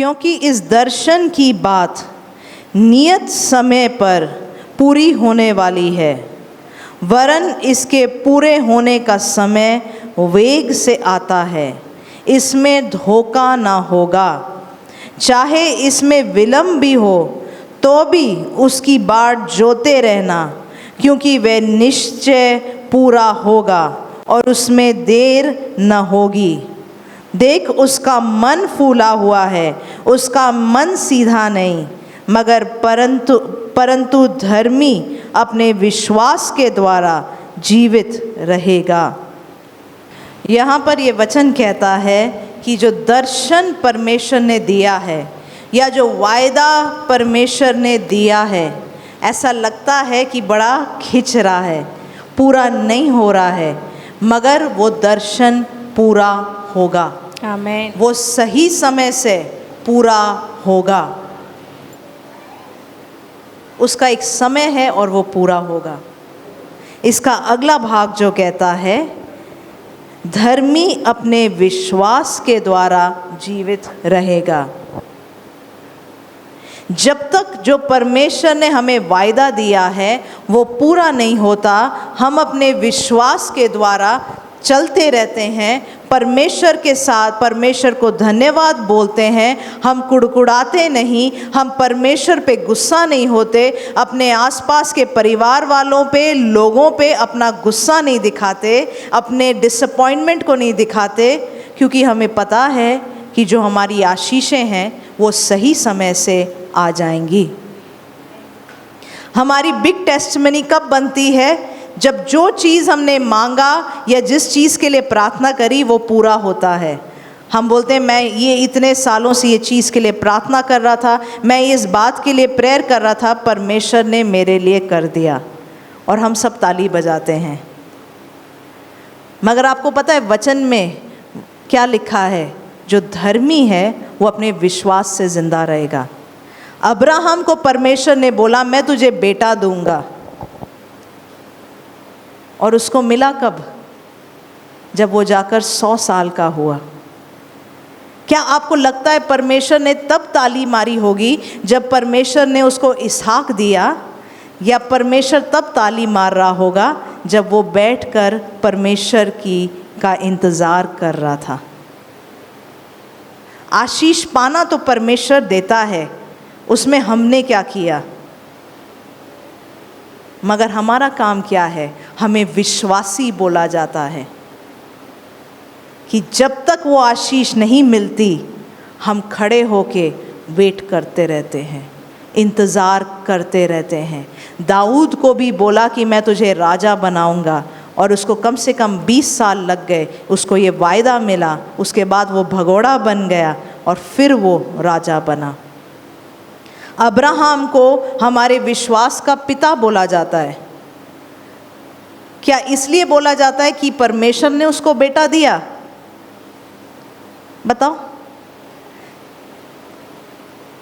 क्योंकि इस दर्शन की बात नियत समय पर पूरी होने वाली है, वरन इसके पूरे होने का समय वेग से आता है। इसमें धोखा ना होगा। चाहे इसमें विलंब भी हो तो भी उसकी बाट जोते रहना, क्योंकि वह निश्चय पूरा होगा और उसमें देर न होगी। देख, उसका मन फूला हुआ है, उसका मन सीधा नहीं, मगर परंतु धर्मी अपने विश्वास के द्वारा जीवित रहेगा। यहाँ पर ये वचन कहता है कि जो दर्शन परमेश्वर ने दिया है या जो वायदा परमेश्वर ने दिया है, ऐसा लगता है कि बड़ा खिंच रहा है, पूरा नहीं हो रहा है, मगर वो दर्शन पूरा होगा। आमीन। वो सही समय से पूरा होगा। उसका एक समय है और वो पूरा होगा। इसका अगला भाग जो कहता है, धर्मी अपने विश्वास के द्वारा जीवित रहेगा। जब तक जो परमेश्वर ने हमें वायदा दिया है वो पूरा नहीं होता, हम अपने विश्वास के द्वारा चलते रहते हैं, परमेश्वर के साथ परमेश्वर को धन्यवाद बोलते हैं। हम कुड़कुड़ाते नहीं, हम परमेश्वर पे गुस्सा नहीं होते, अपने आसपास के परिवार वालों पे, लोगों पे अपना गुस्सा नहीं दिखाते, अपने डिसअपॉइंटमेंट को नहीं दिखाते, क्योंकि हमें पता है कि जो हमारी आशीषें हैं वो सही समय से आ जाएंगी। हमारी बिग टेस्टमनी कब बनती है? जब जो चीज़ हमने मांगा या जिस चीज़ के लिए प्रार्थना करी वो पूरा होता है। हम बोलते हैं मैं ये इतने सालों से ये चीज़ के लिए प्रार्थना कर रहा था, मैं इस बात के लिए प्रेयर कर रहा था, परमेश्वर ने मेरे लिए कर दिया, और हम सब ताली बजाते हैं। मगर आपको पता है वचन में क्या लिखा है? जो धर्मी है वो अपने विश्वास से जिंदा रहेगा। अब्राहम को परमेश्वर ने बोला मैं तुझे बेटा दूंगा, और उसको मिला कब? जब वो जाकर 100 साल का हुआ। क्या आपको लगता है परमेश्वर ने तब ताली मारी होगी जब परमेश्वर ने उसको इसहाक दिया, या परमेश्वर तब ताली मार रहा होगा जब वो बैठकर परमेश्वर का इंतज़ार कर रहा था? आशीष पाना तो परमेश्वर देता है, उसमें हमने क्या किया? मगर हमारा काम क्या है? हमें विश्वासी बोला जाता है कि जब तक वो आशीष नहीं मिलती हम खड़े होके वेट करते रहते हैं, इंतज़ार करते रहते हैं। दाऊद को भी बोला कि मैं तुझे राजा बनाऊंगा, और उसको कम से कम 20 साल लग गए, उसको ये वायदा मिला, उसके बाद वो भगोड़ा बन गया और फिर वो राजा बना। अब्राहम को हमारे विश्वास का पिता बोला जाता है। क्या इसलिए बोला जाता है कि परमेश्वर ने उसको बेटा दिया? बताओ।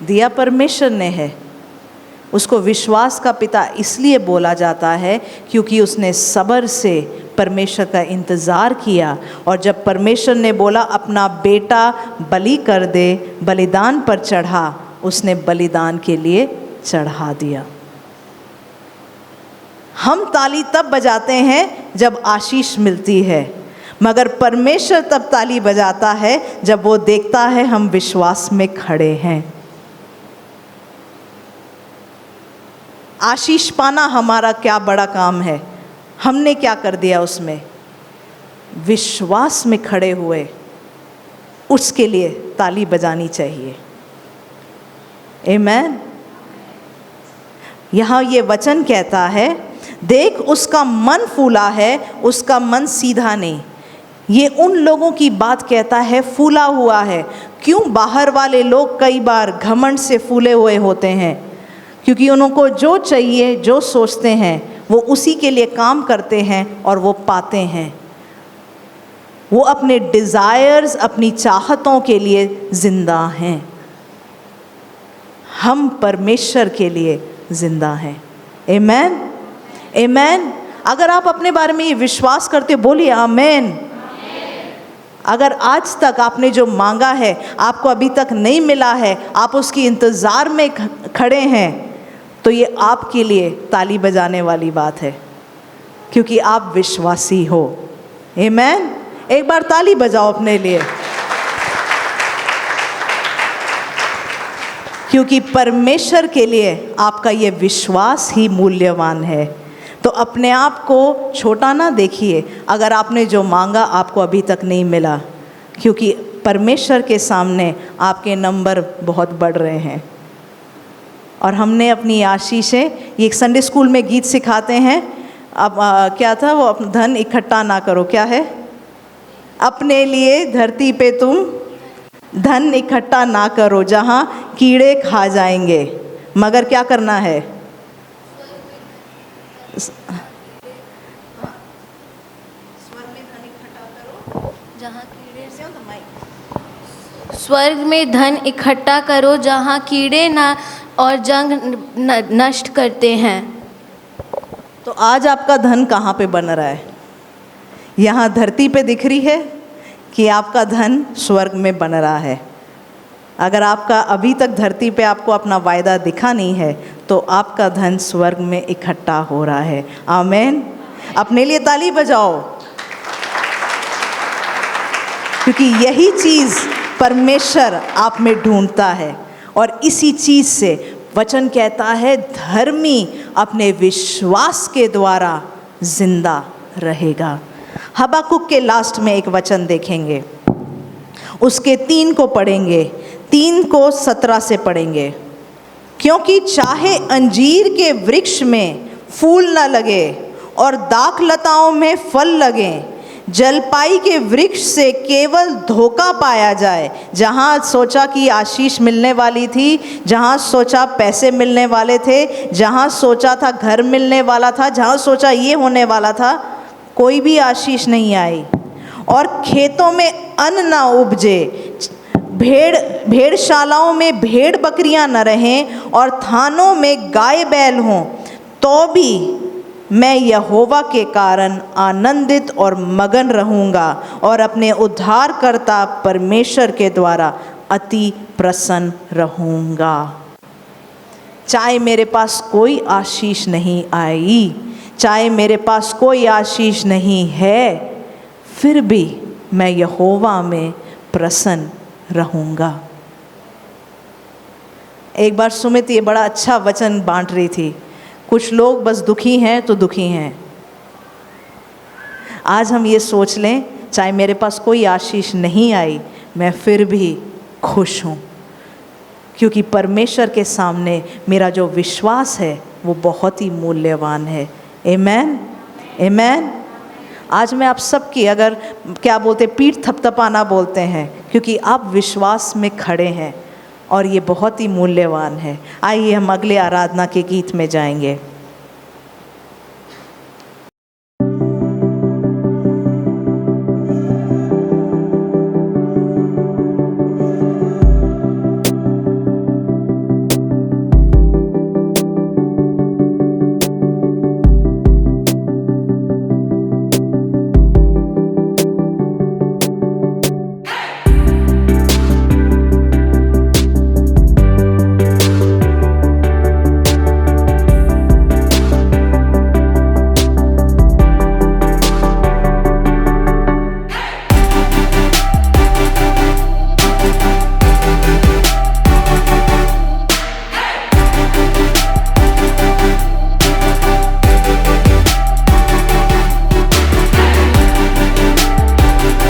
दिया परमेश्वर ने है। उसको विश्वास का पिता इसलिए बोला जाता है क्योंकि उसने सब्र से परमेश्वर का इंतज़ार किया, और जब परमेश्वर ने बोला अपना बेटा बलि कर दे, बलिदान पर चढ़ा, उसने बलिदान के लिए चढ़ा दिया। हम ताली तब बजाते हैं जब आशीष मिलती है, मगर परमेश्वर तब ताली बजाता है जब वो देखता है हम विश्वास में खड़े हैं। आशीष पाना हमारा क्या बड़ा काम है? हमने क्या कर दिया उसमें? विश्वास में खड़े हुए, उसके लिए ताली बजानी चाहिए। आमीन। यहाँ ये वचन कहता है, देख उसका मन फूला है, उसका मन सीधा नहीं। ये उन लोगों की बात कहता है फूला हुआ है। क्यों? बाहर वाले लोग कई बार घमंड से फूले हुए होते हैं, क्योंकि उनको जो चाहिए, जो सोचते हैं, वो उसी के लिए काम करते हैं और वो पाते हैं। वो अपने डिज़ायर्स, अपनी चाहतों के लिए जिंदा हैं। हम परमेश्वर के लिए जिंदा हैं। आमीन, आमीन। अगर आप अपने बारे में ये विश्वास करते हो, बोलिए आमीन। अगर आज तक आपने जो मांगा है आपको अभी तक नहीं मिला है, आप उसकी इंतज़ार में खड़े हैं, तो ये आपके लिए ताली बजाने वाली बात है, क्योंकि आप विश्वासी हो। आमीन। एक बार ताली बजाओ अपने लिए, क्योंकि परमेश्वर के लिए आपका ये विश्वास ही मूल्यवान है। तो अपने आप को छोटा ना देखिए अगर आपने जो मांगा आपको अभी तक नहीं मिला, क्योंकि परमेश्वर के सामने आपके नंबर बहुत बढ़ रहे हैं। और हमने अपनी आशीषें, ये एक संडे स्कूल में गीत सिखाते हैं, अब क्या था वो, धन इकट्ठा ना करो, क्या है, अपने लिए धरती पे तुम धन इकट्ठा ना करो जहाँ कीड़े खा जाएंगे, मगर क्या करना है, स्वर्ग में धन इकट्ठा करो जहाँ कीड़े ना और जंग नष्ट करते हैं। तो आज आपका धन कहाँ पे बन रहा है? यहाँ धरती पे दिख रही है कि आपका धन स्वर्ग में बन रहा है? अगर आपका अभी तक धरती पे आपको अपना वायदा दिखा नहीं है, तो आपका धन स्वर्ग में इकट्ठा हो रहा है। आमीन। अपने लिए ताली बजाओ, क्योंकि यही चीज़ परमेश्वर आप में ढूंढता है, और इसी चीज़ से वचन कहता है धर्मी अपने विश्वास के द्वारा जिंदा रहेगा। हबाकुक के लास्ट में एक वचन देखेंगे, उसके 3 को पढ़ेंगे, 3 को 17 से पढ़ेंगे। क्योंकि चाहे अंजीर के वृक्ष में फूल न लगे और दाखलताओं में फल लगें, जलपाई के वृक्ष से केवल धोखा पाया जाए। जहाँ सोचा कि आशीष मिलने वाली थी, जहाँ सोचा पैसे मिलने वाले थे, जहाँ सोचा था घर मिलने वाला था, जहाँ सोचा ये होने वाला था, कोई भी आशीष नहीं आई। और खेतों में अन्न ना उपजे, भेड़शालाओं में भेड़ बकरियां न रहें और थानों में गाय बैल हों, तो भी मैं यहोवा के कारण आनंदित और मगन रहूँगा और अपने उद्धारकर्ता परमेश्वर के द्वारा अति प्रसन्न रहूँगा। चाहे मेरे पास कोई आशीष नहीं आई, चाहे मेरे पास कोई आशीष नहीं है, फिर भी मैं यहोवा में प्रसन्न रहूँगा। एक बार सुमित ये बड़ा अच्छा वचन बांट रही थी, कुछ लोग बस दुखी हैं तो दुखी हैं। आज हम ये सोच लें, चाहे मेरे पास कोई आशीष नहीं आई, मैं फिर भी खुश हूँ, क्योंकि परमेश्वर के सामने मेरा जो विश्वास है वो बहुत ही मूल्यवान है। आमीन, आमीन। आज मैं आप सबकी, अगर क्या बोलते, पीठ थपथपाना बोलते हैं, क्योंकि आप विश्वास में खड़े हैं और ये बहुत ही मूल्यवान है। आइए हम अगले आराधना के गीत में जाएंगे।